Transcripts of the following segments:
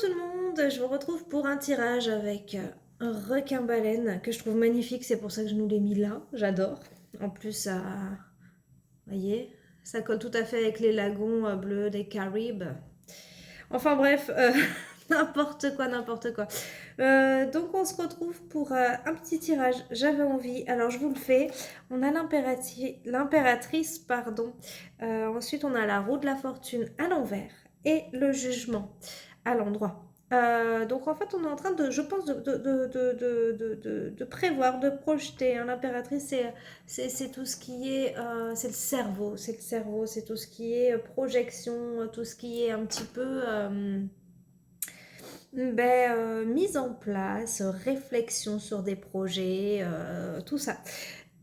Coucou tout le monde, je vous retrouve pour un tirage avec un requin-baleine que je trouve magnifique, c'est pour ça que je nous l'ai mis là, j'adore. En plus, ça, vous voyez, ça colle tout à fait avec les lagons bleus des Caraïbes. Enfin bref, n'importe quoi, n'importe quoi. Donc on se retrouve pour un petit tirage, j'avais envie, alors je vous le fais. On a l'impératrice, pardon. Ensuite on a la roue de la fortune à l'envers et le jugement à l'endroit. Donc en fait on est en train de, je pense, de prévoir, de projeter, hein. L'impératrice c'est tout ce qui est, c'est le cerveau, c'est tout ce qui est projection, tout ce qui est un petit peu mise en place, réflexion sur des projets, tout ça.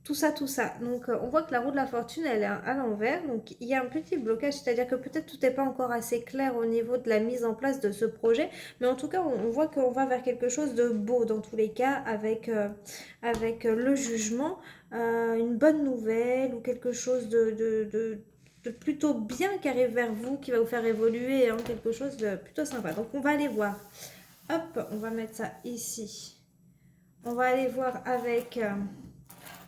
Tout ça, tout ça. Donc, on voit que la roue de la fortune, elle est à l'envers. Donc, il y a un petit blocage, c'est-à-dire que peut-être tout n'est pas encore assez clair au niveau de la mise en place de ce projet. Mais en tout cas, on voit qu'on va vers quelque chose de beau dans tous les cas avec le jugement, une bonne nouvelle ou quelque chose de plutôt bien qui arrive vers vous, qui va vous faire évoluer, hein, quelque chose de plutôt sympa. Donc, on va aller voir. Hop, on va mettre ça ici. On va aller voir avec...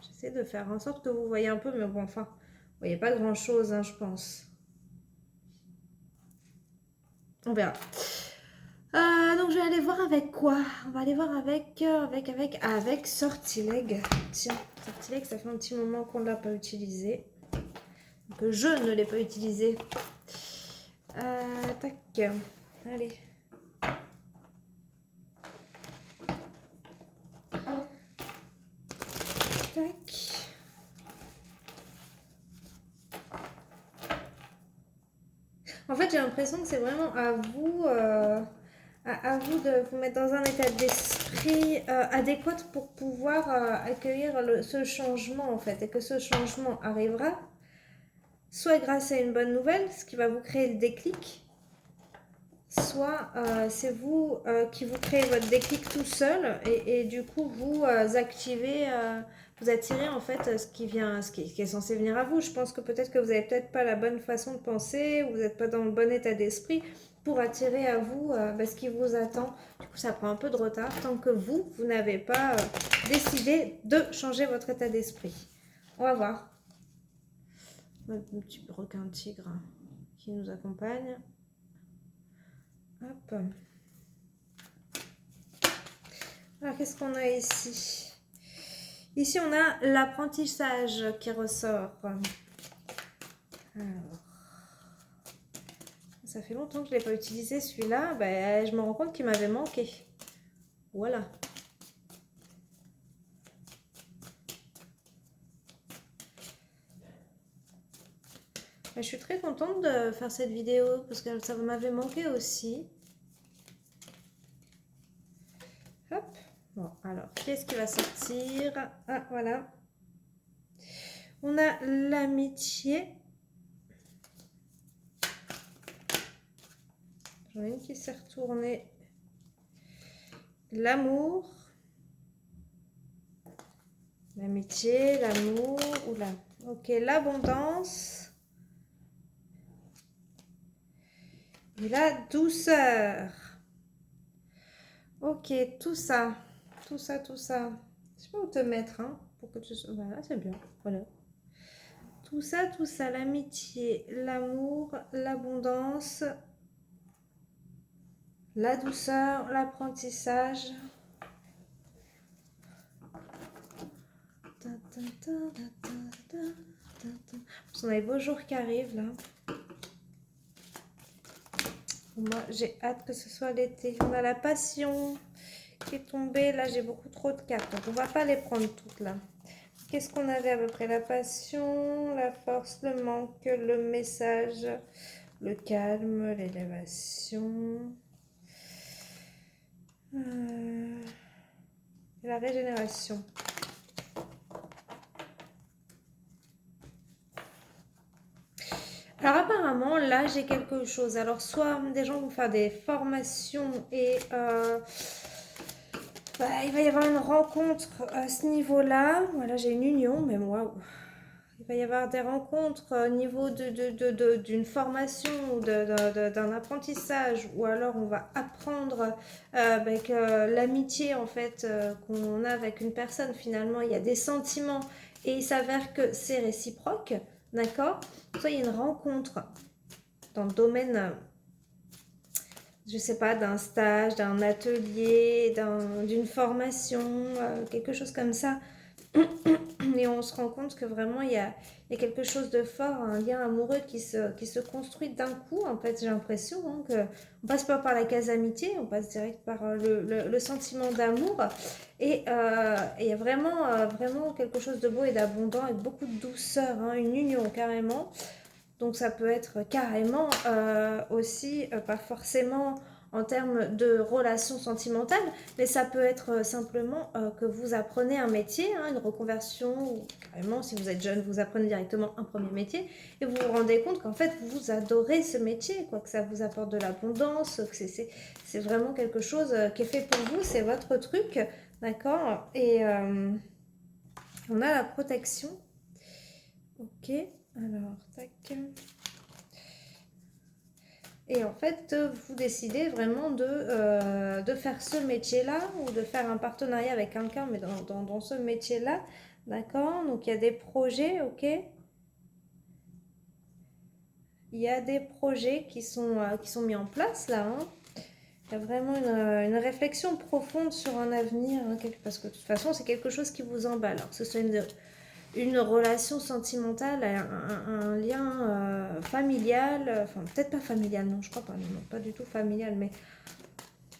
j'essaie de faire en sorte que vous voyez un peu, mais bon, enfin, vous voyez pas grand-chose, hein, je pense. On verra. Donc, je vais aller voir avec quoi? On va aller voir avec Sortilègue. Tiens, Sortilègue, ça fait un petit moment qu'on ne l'a pas utilisé. Que je ne l'ai pas utilisé. Tac. Allez. Tac. En fait, j'ai l'impression que c'est vraiment à vous, à vous de vous mettre dans un état d'esprit adéquat pour pouvoir accueillir ce changement, en fait. Et que ce changement arrivera soit grâce à une bonne nouvelle, ce qui va vous créer le déclic, soit c'est vous qui vous créez votre déclic tout seul et du coup vous activez, vous attirez en fait ce qui est censé venir à vous. Je pense que peut-être que vous n'avez peut-être pas la bonne façon de penser ou vous n'êtes pas dans le bon état d'esprit pour attirer à vous ce qui vous attend. Du coup ça prend un peu de retard tant que vous n'avez pas décidé de changer votre état d'esprit. On va voir. Un petit requin tigre qui nous accompagne. Hop. Alors, qu'est-ce qu'on a ici? Ici, on a l'apprentissage qui ressort. Alors, ça fait longtemps que je ne l'ai pas utilisé, celui-là. Ben, je me rends compte qu'il m'avait manqué. Voilà. Ben, je suis très contente de faire cette vidéo parce que ça m'avait manqué aussi. Hop. Bon, alors, qu'est-ce qui va sortir? Ah, voilà. On a l'amitié. J'en ai une qui s'est retournée. L'amour. L'amitié, l'amour. Oula. Ok, l'abondance. Et la douceur. Ok, tout ça. Tout ça, tout ça. Je sais pas où te mettre, hein, pour que tu... Voilà, c'est bien. Voilà. Tout ça, l'amitié, l'amour, l'abondance, la douceur, l'apprentissage. On a les beaux jours qui arrivent, là. Moi, j'ai hâte que ce soit l'été. On a la passion qui est tombée. Là, j'ai beaucoup trop de cartes. Donc, on va pas les prendre toutes, là. Qu'est-ce qu'on avait à peu près? La passion, la force, le manque, le message, le calme, l'élévation. Et la régénération. Alors apparemment, là, j'ai quelque chose. Alors, soit des gens vont faire des formations et il va y avoir une rencontre à ce niveau-là. Voilà, j'ai une union, mais waouh. Il va y avoir des rencontres au niveau d'une formation ou d'un apprentissage, ou alors on va apprendre avec l'amitié en fait qu'on a avec une personne. Finalement, il y a des sentiments et il s'avère que c'est réciproque, d'accord? Soit il y a une rencontre dans le domaine, je sais pas, d'un stage, d'un atelier, d'une formation, quelque chose comme ça. Et on se rend compte que vraiment il y a quelque chose de fort, un lien amoureux qui se construit d'un coup. En fait, j'ai l'impression hein, que on passe pas par la case amitié, on passe direct par le sentiment d'amour. Et il y a vraiment, vraiment quelque chose de beau et d'abondant avec beaucoup de douceur, hein, une union carrément. Donc ça peut être carrément aussi, pas forcément en termes de relations sentimentales, mais ça peut être simplement que vous apprenez un métier, hein, une reconversion, ou carrément si vous êtes jeune, vous apprenez directement un premier métier, et vous vous rendez compte qu'en fait vous adorez ce métier, quoi, que ça vous apporte de l'abondance, que c'est vraiment quelque chose qui est fait pour vous, c'est votre truc, d'accord. Et on a la protection. Ok, alors, tac. Et en fait, vous décidez vraiment de faire ce métier-là ou de faire un partenariat avec quelqu'un, mais dans ce métier-là, d'accord? Donc, il y a des projets, ok? Il y a des projets qui sont mis en place là, hein. Il y a vraiment une réflexion profonde sur un avenir, hein, parce que de toute façon, c'est quelque chose qui vous emballe. Alors, que ce soit une relation sentimentale, un lien familial, enfin peut-être pas familial, non, je crois pas, non, pas du tout familial, mais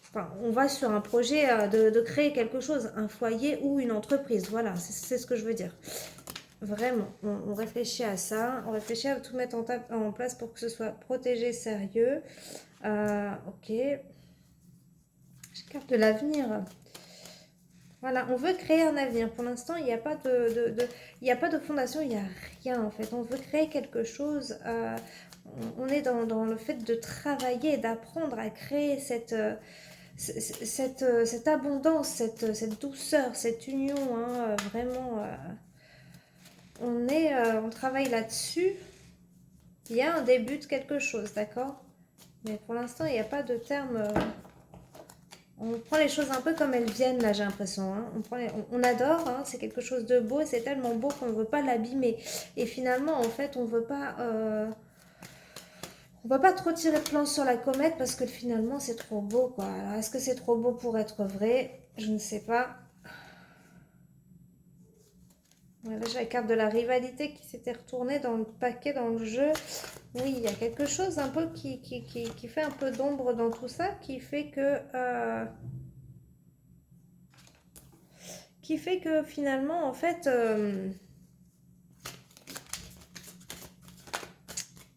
enfin, on va sur un projet de créer quelque chose, un foyer ou une entreprise, voilà, c'est ce que je veux dire. Vraiment, on réfléchit à ça, on réfléchit à tout mettre en place pour que ce soit protégé, sérieux. Ok, je carte de l'avenir. Voilà, on veut créer un avenir. Pour l'instant, il n'y a pas il n'y a pas de fondation, il n'y a rien en fait. On veut créer quelque chose. On est dans le fait de travailler, d'apprendre à créer cette abondance, cette douceur, cette union. Hein, vraiment, on travaille là-dessus. Il y a un début de quelque chose, d'accord? Mais pour l'instant, il n'y a pas de terme. On prend les choses un peu comme elles viennent, là, j'ai l'impression. Hein. On adore, hein, c'est quelque chose de beau, et c'est tellement beau qu'on ne veut pas l'abîmer. Et finalement, en fait, on va pas trop tirer de plan sur la comète parce que finalement, c'est trop beau, quoi. Alors, est-ce que c'est trop beau pour être vrai? Je ne sais pas. Voilà, j'ai la carte de la rivalité qui s'était retournée dans le paquet, dans le jeu. Oui, il y a quelque chose un peu qui fait un peu d'ombre dans tout ça, qui fait que finalement, en fait,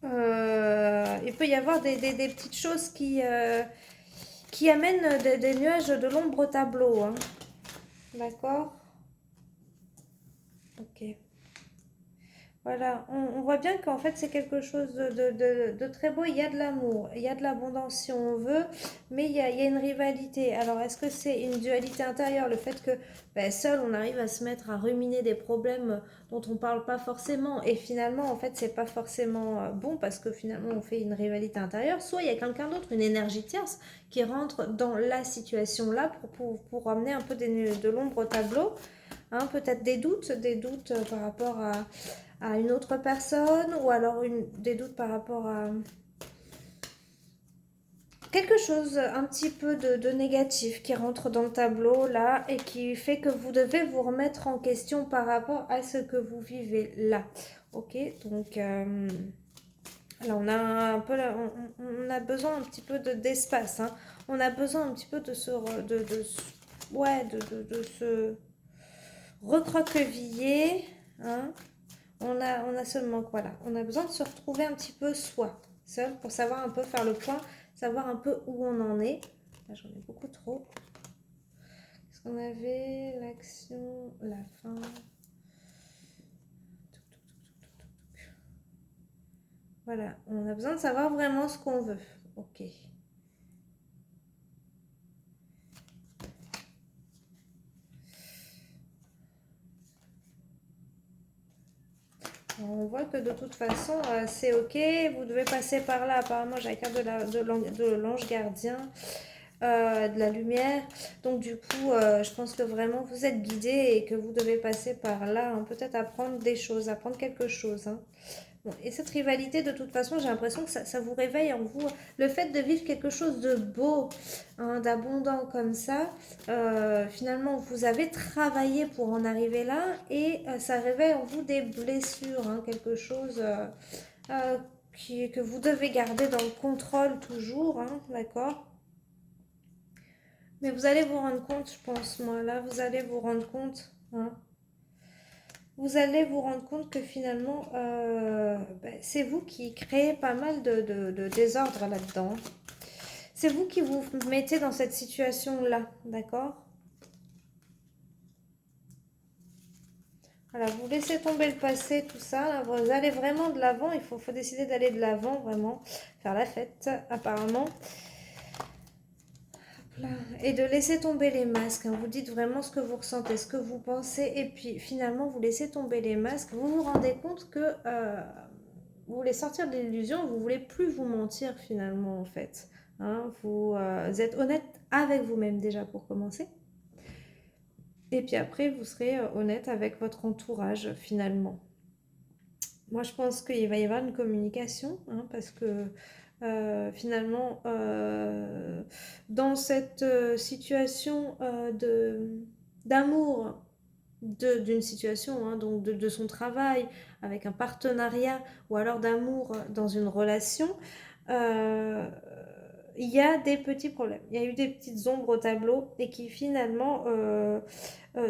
il peut y avoir des petites choses qui amènent des nuages de l'ombre au tableau. Hein. D'accord? Ok. Voilà, on voit bien qu'en fait c'est quelque chose de très beau, il y a de l'amour, il y a de l'abondance si on veut, mais il y a une rivalité. Alors est-ce que c'est une dualité intérieure, le fait que ben, seul on arrive à se mettre à ruminer des problèmes dont on parle pas forcément et finalement en fait c'est pas forcément bon parce que finalement on fait une rivalité intérieure, soit il y a quelqu'un d'autre, une énergie tierce qui rentre dans la situation là pour ramener un peu de l'ombre au tableau, hein, peut-être des doutes par rapport à une autre personne ou alors des doutes par rapport à quelque chose un petit peu de négatif qui rentre dans le tableau là et qui fait que vous devez vous remettre en question par rapport à ce que vous vivez là. Ok, donc là on a un peu on a besoin un petit peu d'espace, hein. On a besoin un petit peu de se recroqueviller, hein. On a seulement quoi là? On a besoin de se retrouver un petit peu soi, seul, pour savoir un peu faire le point, savoir un peu où on en est. Là, j'en ai beaucoup trop. Qu'est-ce qu'on avait? L'action, la fin. Voilà, on a besoin de savoir vraiment ce qu'on veut. Ok. On voit que de toute façon, c'est ok. Vous devez passer par là. Apparemment, j'ai la carte de l'ange gardien, de la lumière. Donc, du coup, je pense que vraiment, vous êtes guidé et que vous devez passer par là. Hein. Peut-être apprendre des choses, apprendre quelque chose. Hein. Bon, et cette rivalité, de toute façon, j'ai l'impression que ça vous réveille en vous. Le fait de vivre quelque chose de beau, hein, d'abondant comme ça, finalement, vous avez travaillé pour en arriver là et ça réveille en vous des blessures, hein, quelque chose euh, que vous devez garder dans le contrôle toujours, hein, d'accord? Mais vous allez vous rendre compte, je pense, moi, là, vous allez vous rendre compte, hein, vous allez vous rendre compte que finalement, c'est vous qui créez pas mal de désordre là-dedans. C'est vous qui vous mettez dans cette situation-là, d'accord? Voilà, vous laissez tomber le passé, tout ça. Là, vous allez vraiment de l'avant. Il faut décider d'aller de l'avant, vraiment. Faire la fête, apparemment. Là. Et de laisser tomber les masques. Hein. Vous dites vraiment ce que vous ressentez, ce que vous pensez. Et puis, finalement, vous laissez tomber les masques. Vous vous rendez compte que vous voulez sortir de l'illusion. Vous voulez plus vous mentir, finalement, en fait. Hein, vous êtes honnête avec vous-même, déjà, pour commencer. Et puis après, vous serez honnête avec votre entourage, finalement. Moi, je pense qu'il va y avoir une communication, hein, parce que finalement, dans cette situation d'amour, d'une situation, hein, donc de son travail, avec un partenariat, ou alors d'amour dans une relation, euh, il y a des petits problèmes. Il y a eu des petites ombres au tableau et qui finalement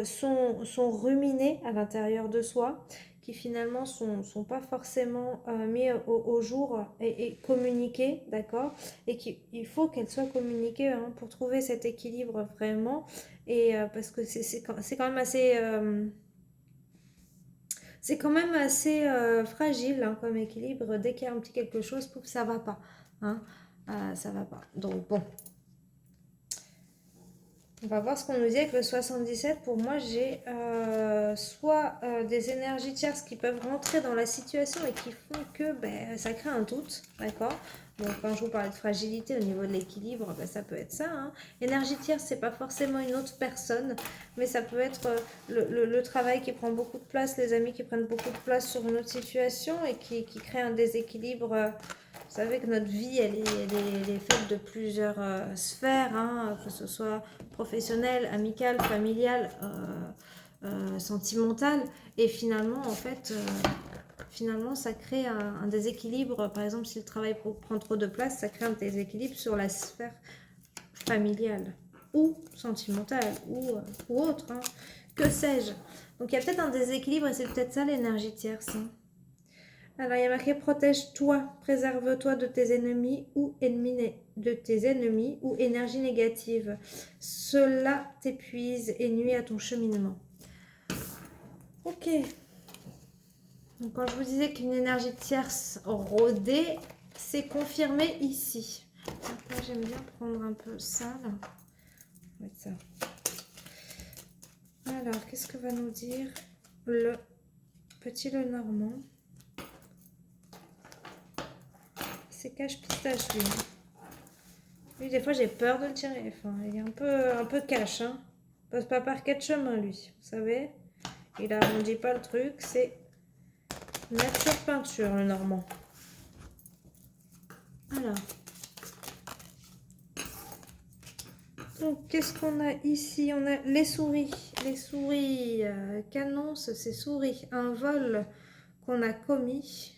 sont ruminés à l'intérieur de soi, qui finalement sont pas forcément mis au jour et communiqués, d'accord? Et qu'il faut qu'elles soient communiquées hein, pour trouver cet équilibre vraiment. Et parce que c'est quand même assez... c'est quand même assez fragile hein, comme équilibre. Dès qu'il y a un petit quelque chose, pouf, ça va pas. Hein. Ça va pas. Donc bon, on va voir ce qu'on nous dit avec le 77. Pour moi, j'ai soit des énergies tierces qui peuvent rentrer dans la situation et qui font que ça crée un doute, d'accord? Donc, quand je vous parlais de fragilité au niveau de l'équilibre, ça peut être ça. Hein. Énergie tierce, c'est pas forcément une autre personne, mais ça peut être le travail qui prend beaucoup de place, les amis qui prennent beaucoup de place sur une autre situation et qui crée un déséquilibre. Vous savez que notre vie, elle est faite de plusieurs sphères, hein, que ce soit professionnelle, amicale, familiale, sentimentale. Et finalement, en fait, finalement, ça crée un déséquilibre. Par exemple, si le travail prend trop de place, ça crée un déséquilibre sur la sphère familiale ou sentimentale ou autre. Hein. Que sais-je? Donc, il y a peut-être un déséquilibre et c'est peut-être ça l'énergie tierce. Hein. Alors, il y a marqué protège-toi, préserve-toi de tes ennemis ou énergie négative. Cela t'épuise et nuit à ton cheminement. Ok. Donc, quand je vous disais qu'une énergie tierce rôdait, c'est confirmé ici. Après, j'aime bien prendre un peu ça, là. On va mettre ça. Alors, qu'est-ce que va nous dire le petit Lenormand? C'est cache-pistache, lui. Lui, des fois, j'ai peur de le tirer. Enfin, il est un peu cash, hein. Il passe pas par quatre chemins, lui. Vous savez? Il arrondit pas le truc. C'est nature peinture, le Normand. Alors. Donc, qu'est-ce qu'on a ici? On a les souris. Les souris qu'annoncent ces souris. Un vol qu'on a commis.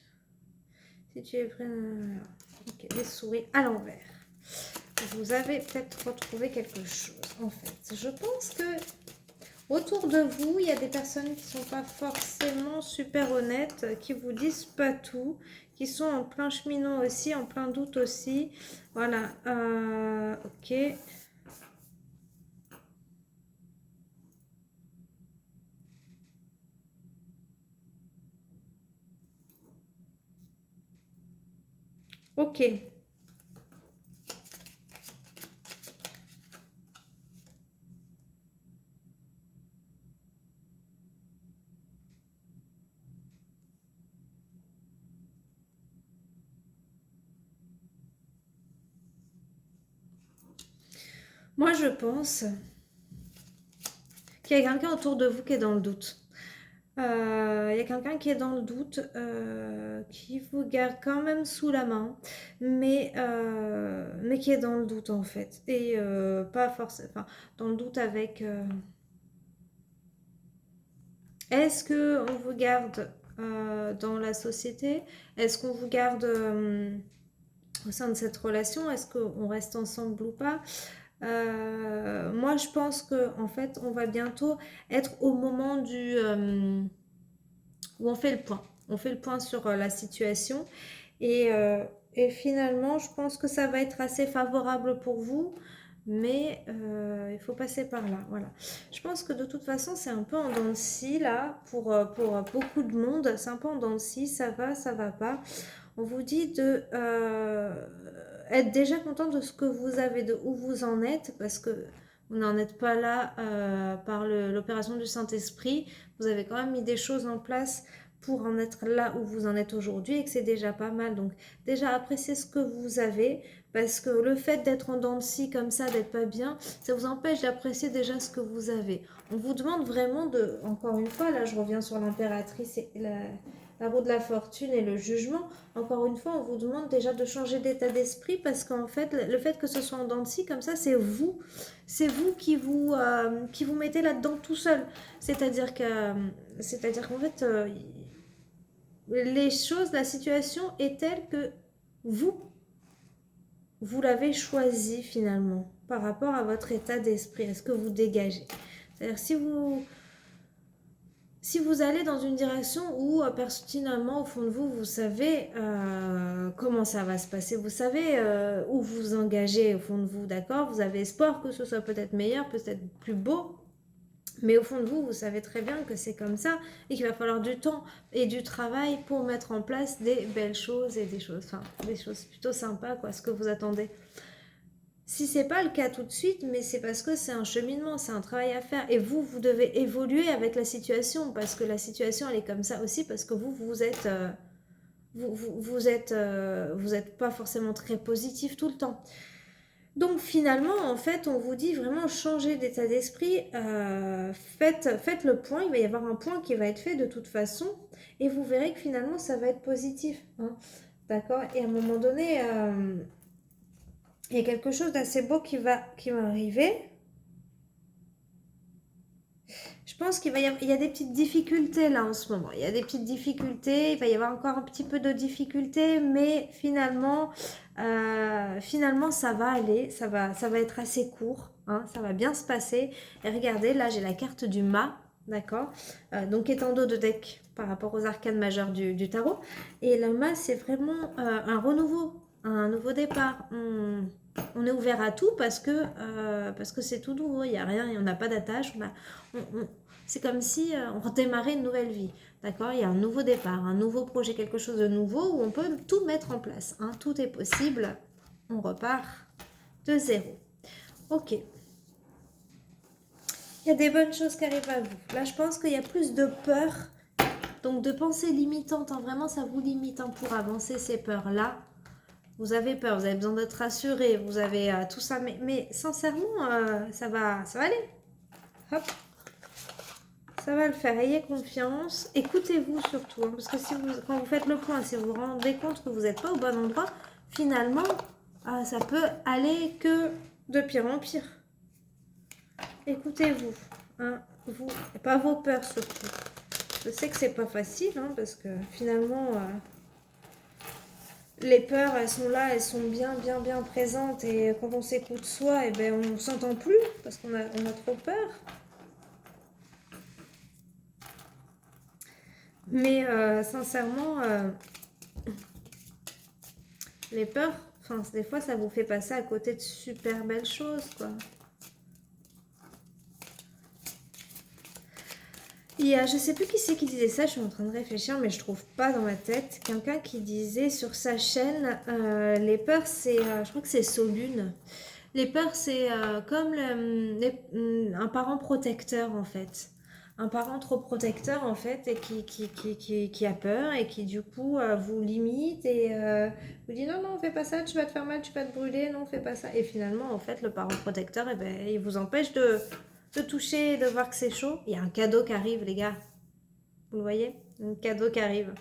Si tu es prêt... Ok, les souris à l'envers. Vous avez peut-être retrouvé quelque chose. En fait, je pense que autour de vous, il y a des personnes qui ne sont pas forcément super honnêtes, qui vous disent pas tout, qui sont en plein cheminement aussi, en plein doute aussi. Voilà, ok. Ok. Moi, je pense qu'il y a quelqu'un autour de vous qui est dans le doute. Il y a quelqu'un qui est dans le doute, qui vous garde quand même sous la main, mais qui est dans le doute en fait. Et pas forcément, enfin, dans le doute avec est-ce que on vous garde dans la société? Est-ce qu'on vous garde au sein de cette relation? Est-ce qu'on reste ensemble ou pas? Moi, je pense que en fait, on va bientôt être au moment où on fait le point. On fait le point sur la situation et, euh, et finalement, je pense que ça va être assez favorable pour vous, mais il faut passer par là. Voilà. Je pense que de toute façon, c'est un peu en dents de scie là pour beaucoup de monde. C'est un peu en dents de scie, ça va pas. On vous dit de être déjà content de ce que vous avez, de où vous en êtes, parce que vous n'en êtes pas là par l'opération du Saint-Esprit. Vous avez quand même mis des choses en place pour en être là où vous en êtes aujourd'hui et que c'est déjà pas mal. Donc déjà appréciez ce que vous avez parce que le fait d'être en dents de scie comme ça, d'être pas bien, ça vous empêche d'apprécier déjà ce que vous avez. On vous demande vraiment de, encore une fois, là je reviens sur l'impératrice et la roue de la fortune et le jugement. Encore une fois, on vous demande déjà de changer d'état d'esprit parce qu'en fait, le fait que ce soit en dents de scie comme ça, c'est vous. C'est vous qui vous mettez là-dedans tout seul. C'est-à-dire que, c'est-à-dire qu'en fait, les choses, la situation est telle que vous, vous l'avez choisi finalement par rapport à votre état d'esprit. Est-ce que vous dégagez? C'est-à-dire si vous allez dans une direction où pertinemment au fond de vous, vous savez comment ça va se passer, vous savez où vous vous engagez au fond de vous, d'accord? Vous avez espoir que ce soit peut-être meilleur, peut-être plus beau, mais au fond de vous, vous savez très bien que c'est comme ça et qu'il va falloir du temps et du travail pour mettre en place des belles choses et des choses plutôt sympas, quoi, ce que vous attendez. Si c'est pas le cas tout de suite, mais c'est parce que c'est un cheminement, c'est un travail à faire. Et vous, vous devez évoluer avec la situation, parce que la situation, elle est comme ça aussi, parce que vous êtes, vous êtes pas forcément très positif tout le temps. Donc finalement, en fait, on vous dit vraiment changer d'état d'esprit, faites le point, il va y avoir un point qui va être fait de toute façon, et vous verrez que finalement, ça va être positif. Hein. D'accord? Et à un moment donné, il y a quelque chose d'assez beau qui va arriver. Je pense il y a des petites difficultés là en ce moment. Il y a des petites difficultés, il va y avoir encore un petit peu de difficultés, mais finalement ça va aller, ça va être assez court, hein, ça va bien se passer. Et regardez, là j'ai la carte du mât, d'accord, donc qui est en dos de deck par rapport aux arcanes majeures du tarot. Et le mât c'est vraiment un renouveau, un nouveau départ. On est ouvert à tout parce que c'est tout nouveau, il n'y a rien, on n'a pas d'attache, c'est comme si on redémarrait une nouvelle vie. D'accord? Il y a un nouveau départ, un nouveau projet, quelque chose de nouveau où on peut tout mettre en place. Hein. Tout est possible. On repart de zéro. Ok. Il y a des bonnes choses qui arrivent à vous. Là, je pense qu'il y a plus de peur, donc de pensées limitantes. Hein. Vraiment, ça vous limite hein, pour avancer ces peurs-là. Vous avez peur, vous avez besoin d'être rassuré, vous avez tout ça, mais sincèrement, ça va aller. Hop. Ça va le faire, ayez confiance. Écoutez-vous surtout, hein, parce que quand vous faites le point, si vous vous rendez compte que vous n'êtes pas au bon endroit, finalement, ça peut aller que de pire en pire. Écoutez-vous, hein, vous, et pas vos peurs surtout. Je sais que c'est pas facile, hein, parce que finalement, les peurs, elles sont là, elles sont bien présentes, et quand on s'écoute soi, eh ben, on ne s'entend plus, parce on a trop peur. Mais sincèrement, les peurs, enfin, des fois, ça vous fait passer à côté de super belles choses, quoi. Je sais plus qui c'est qui disait ça, je suis en train de réfléchir, mais je trouve pas dans ma tête. Quelqu'un qui disait sur sa chaîne, les peurs, c'est, je crois que c'est Solune. Les peurs, c'est comme un parent protecteur, en fait. un parent trop protecteur en fait et qui a peur et qui du coup vous limite et vous dit non, non, fais pas ça, tu vas te faire mal, tu vas te brûler, non, fais pas ça. Et finalement, en fait, le parent protecteur, eh ben, il vous empêche de toucher et de voir que c'est chaud. Il y a un cadeau qui arrive, les gars. Vous le voyez? Un cadeau qui arrive.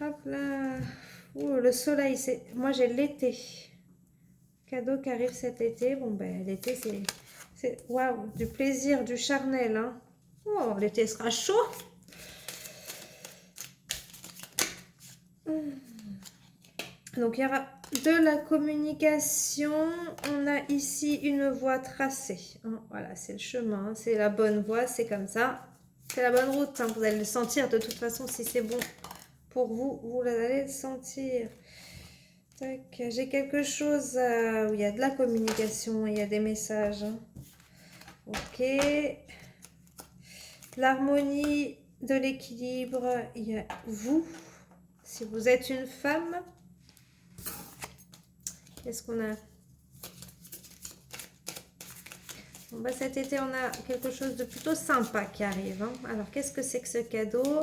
Hop là. Ouh, le soleil, c'est... Moi, j'ai l'été. Cadeau qui arrive cet été. Bon, ben, l'été, c'est... Waouh, du plaisir, du charnel, hein. Oh, l'été sera chaud. Donc, il y aura de la communication. On a ici une voie tracée. Hein, voilà, c'est le chemin. C'est la bonne voie. C'est comme ça. C'est la bonne route. Hein, vous allez le sentir. De toute façon, si c'est bon pour vous, vous allez le sentir. Tac, j'ai quelque chose où il y a de la communication, il y a des messages. Hein. Ok. L'harmonie, de l'équilibre, il y a vous. Si vous êtes une femme, qu'est-ce qu'on a? Bon, bah, cet été, on a quelque chose de plutôt sympa qui arrive. Hein. Alors, qu'est-ce que c'est que ce cadeau?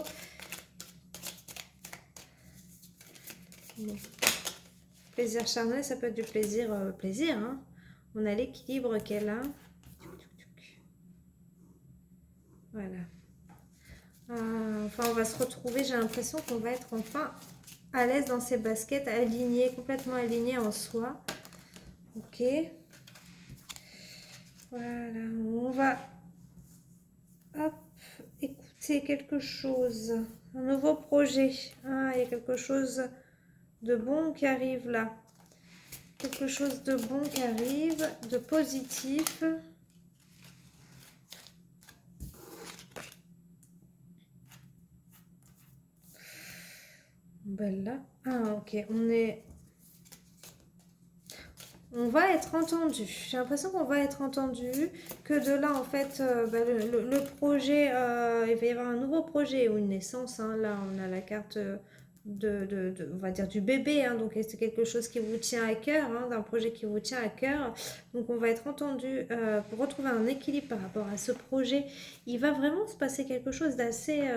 Bon. Plaisir charnel, ça peut être du plaisir, plaisir. Hein. On a l'équilibre qu'elle a. Voilà. Enfin, on va se retrouver, j'ai l'impression qu'on va être enfin à l'aise dans ses baskets, aligné, complètement aligné en soi. Ok. Voilà, on va hop, écouter quelque chose. Un nouveau projet. Ah, il y a quelque chose de bon qui arrive là. Quelque chose de bon qui arrive, de positif. Ben là, ah ok, on va être entendu. J'ai l'impression qu'on va être entendu, que de là en fait, le projet, il va y avoir un nouveau projet ou une naissance. Hein. Là, on a la carte on va dire du bébé, hein. Donc c'est quelque chose qui vous tient à cœur, hein, d'un projet qui vous tient à cœur. Donc on va être entendu pour retrouver un équilibre par rapport à ce projet. Il va vraiment se passer quelque chose d'assez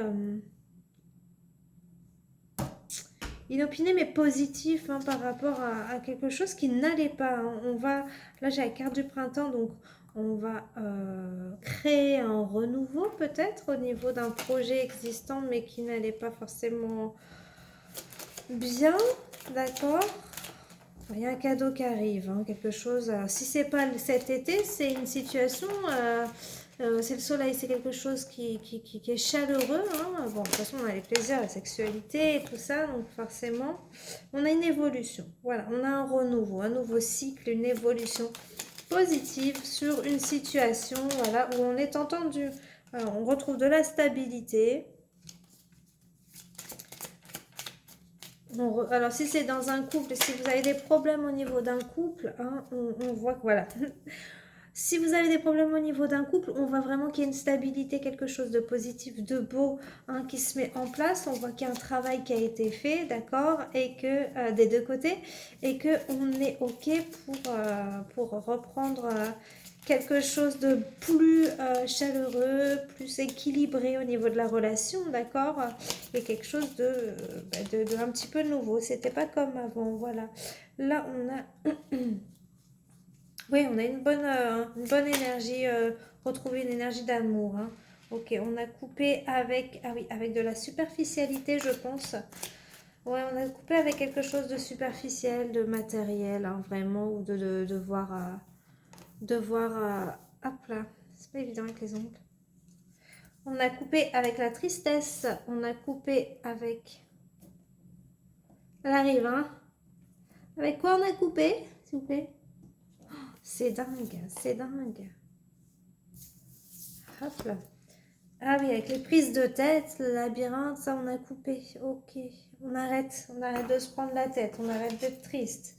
inopiné mais positif, hein, par rapport à quelque chose qui n'allait pas. Hein. On va, là j'ai la carte du printemps, donc on va créer un renouveau peut-être au niveau d'un projet existant mais qui n'allait pas forcément bien, d'accord. Il y a un cadeau qui arrive, hein, quelque chose. Alors, si c'est pas cet été, c'est une situation. C'est le soleil, c'est quelque chose qui est chaleureux. Hein. Bon, de toute façon, on a les plaisirs, la sexualité et tout ça, donc forcément, on a une évolution. Voilà, on a un renouveau, un nouveau cycle, une évolution positive sur une situation, voilà, où on est entendu. Alors, on retrouve de la stabilité. Alors, si c'est dans un couple, si vous avez des problèmes au niveau d'un couple, hein, on voit que voilà. Si vous avez des problèmes au niveau d'un couple, on voit vraiment qu'il y a une stabilité, quelque chose de positif, de beau, hein, qui se met en place. On voit qu'il y a un travail qui a été fait, d'accord, et que des deux côtés, et que on est ok pour reprendre quelque chose de plus chaleureux, plus équilibré au niveau de la relation, d'accord, et quelque chose de un petit peu nouveau. C'était pas comme avant, voilà. Là, on a oui, on a une bonne énergie, retrouver une énergie d'amour. Hein. Ok, on a coupé avec, ah oui, avec de la superficialité, je pense. Ouais, on a coupé avec quelque chose de superficiel, de matériel, hein, vraiment, ou de voir, hop là, c'est pas évident avec les ongles. On a coupé avec la tristesse, on a coupé avec, elle arrive, hein. Avec quoi on a coupé, s'il vous plaît? C'est dingue, c'est dingue. Hop là. Ah oui, avec les prises de tête, le labyrinthe, ça on a coupé. Ok, on arrête de se prendre la tête, on arrête d'être triste.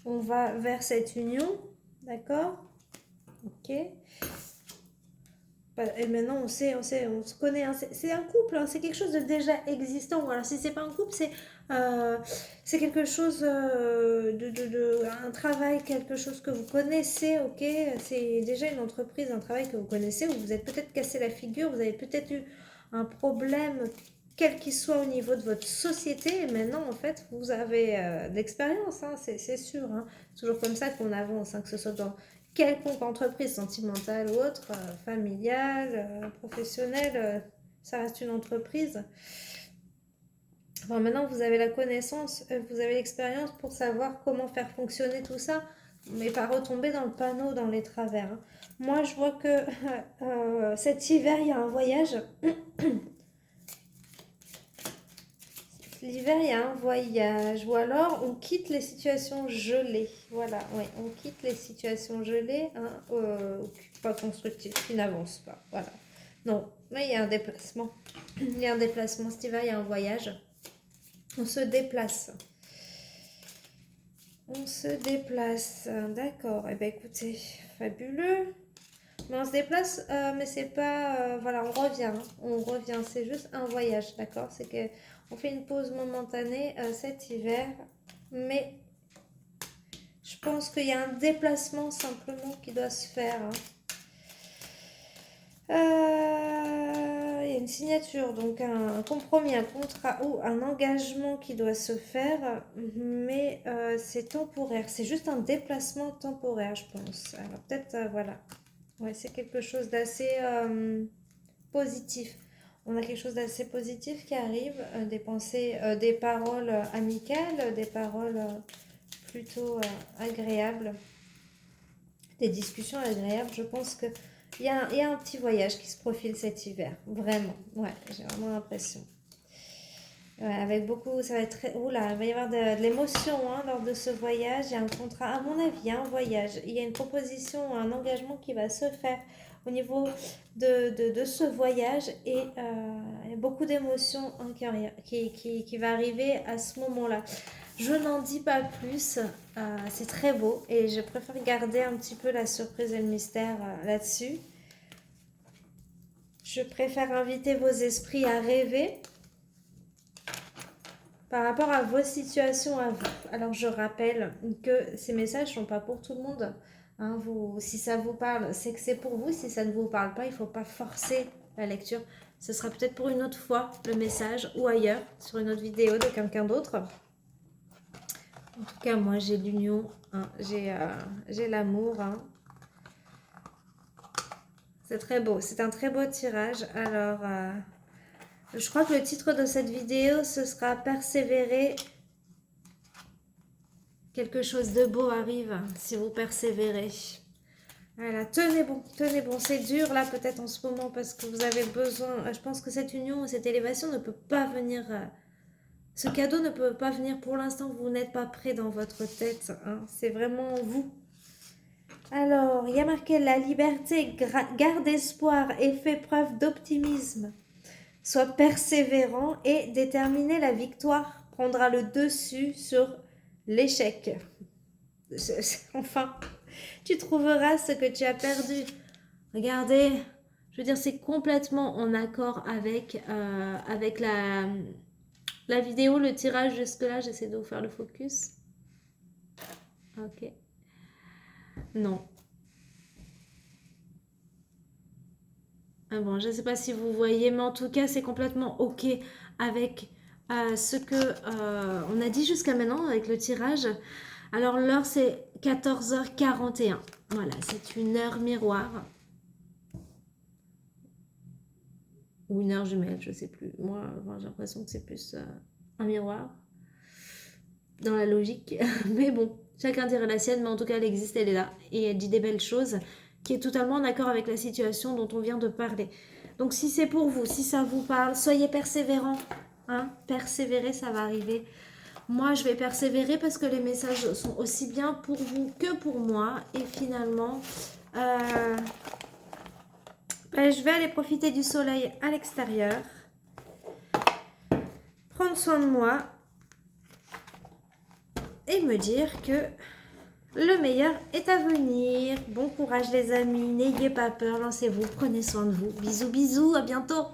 On va vers cette union, d'accord? Ok. Et maintenant on se connaît, hein. C'est un couple, hein. C'est quelque chose de déjà existant. Alors si c'est pas un couple, c'est C'est quelque chose un travail, quelque chose que vous connaissez, ok? C'est déjà une entreprise, un travail que vous connaissez, où vous êtes peut-être cassé la figure, vous avez peut-être eu un problème, quel qu'il soit au niveau de votre société, et maintenant, en fait, vous avez de l'expérience, hein, c'est sûr, hein. C'est toujours comme ça qu'on avance, hein, que ce soit dans quelconque entreprise sentimentale ou autre, familiale, professionnelle, ça reste une entreprise. Enfin, maintenant, vous avez la connaissance, vous avez l'expérience pour savoir comment faire fonctionner tout ça, mais pas retomber dans le panneau, dans les travers, hein. Moi, je vois que cet hiver, il y a un voyage. L'hiver, il y a un voyage. Ou alors, on quitte les situations gelées. Voilà, oui, on quitte les situations gelées, hein, pas constructives, qui n'avancent pas. Voilà. Non, mais il y a un déplacement. Il y a un déplacement cet hiver, il y a un voyage. On se déplace. On se déplace. D'accord. Eh bien, écoutez, fabuleux. Mais on se déplace, mais c'est pas... voilà, on revient. Hein. On revient. C'est juste un voyage, d'accord? C'est que on fait une pause momentanée cet hiver. Mais je pense qu'il y a un déplacement simplement qui doit se faire. Hein. Il y a une signature, donc un compromis, un contrat ou un engagement qui doit se faire, mais c'est temporaire. C'est juste un déplacement temporaire, je pense. Alors peut-être, voilà. Ouais, c'est quelque chose d'assez positif. On a quelque chose d'assez positif qui arrive, des pensées, des paroles amicales, des paroles plutôt agréables, des discussions agréables. Je pense que il y a un petit voyage qui se profile cet hiver, vraiment. Ouais, j'ai vraiment l'impression. Ouais, avec beaucoup, ça va être très... Oula, il va y avoir de l'émotion hein, lors de ce voyage. Il y a un contrat, à mon avis, il y a un voyage. Il y a une proposition, un engagement qui va se faire au niveau de ce voyage. Et il y a beaucoup d'émotions hein, qui va arriver à ce moment-là. Je n'en dis pas plus. C'est très beau et je préfère garder un petit peu la surprise et le mystère là-dessus. Je préfère inviter vos esprits à rêver par rapport à vos situations à vous. Alors je rappelle que ces messages ne sont pas pour tout le monde. Hein, si ça vous parle, c'est que c'est pour vous. Si ça ne vous parle pas, il ne faut pas forcer la lecture. Ce sera peut-être pour une autre fois le message ou ailleurs, sur une autre vidéo de quelqu'un d'autre. En tout cas, moi j'ai l'union, hein, j'ai l'amour. Hein. C'est très beau, c'est un très beau tirage. Alors, je crois que le titre de cette vidéo, ce sera « Persévérer ». Quelque chose de beau arrive si vous persévérez. Voilà, tenez bon, c'est dur là peut-être en ce moment parce que vous avez besoin, je pense que cette union, cette élévation ne peut pas venir, ce cadeau ne peut pas venir pour l'instant, vous n'êtes pas prêt dans votre tête, hein, c'est vraiment vous. Alors, il y a marqué la liberté, garde espoir et fait preuve d'optimisme. Sois persévérant et déterminé, la victoire prendra le dessus sur l'échec. Enfin, tu trouveras ce que tu as perdu. Regardez, je veux dire, c'est complètement en accord avec la vidéo, le tirage jusque-là. J'essaie de vous faire le focus. Ok. Non. Ah bon, je ne sais pas si vous voyez, mais en tout cas, c'est complètement ok avec ce que on a dit jusqu'à maintenant avec le tirage. Alors, l'heure, c'est 14h41. Voilà, c'est une heure miroir. Ou une heure jumelle, je ne sais plus. Moi, j'ai l'impression que c'est plus un miroir dans la logique. Mais bon, chacun dirait la sienne, mais en tout cas, elle existe, elle est là. Et elle dit des belles choses qui est totalement en accord avec la situation dont on vient de parler. Donc, si c'est pour vous, si ça vous parle, soyez persévérants. Hein, persévérer, ça va arriver. Moi, je vais persévérer parce que les messages sont aussi bien pour vous que pour moi. Et finalement, je vais aller profiter du soleil à l'extérieur. Prendre soin de moi. Et me dire que le meilleur est à venir. Bon courage les amis, n'ayez pas peur, lancez-vous, prenez soin de vous. Bisous, bisous, à bientôt.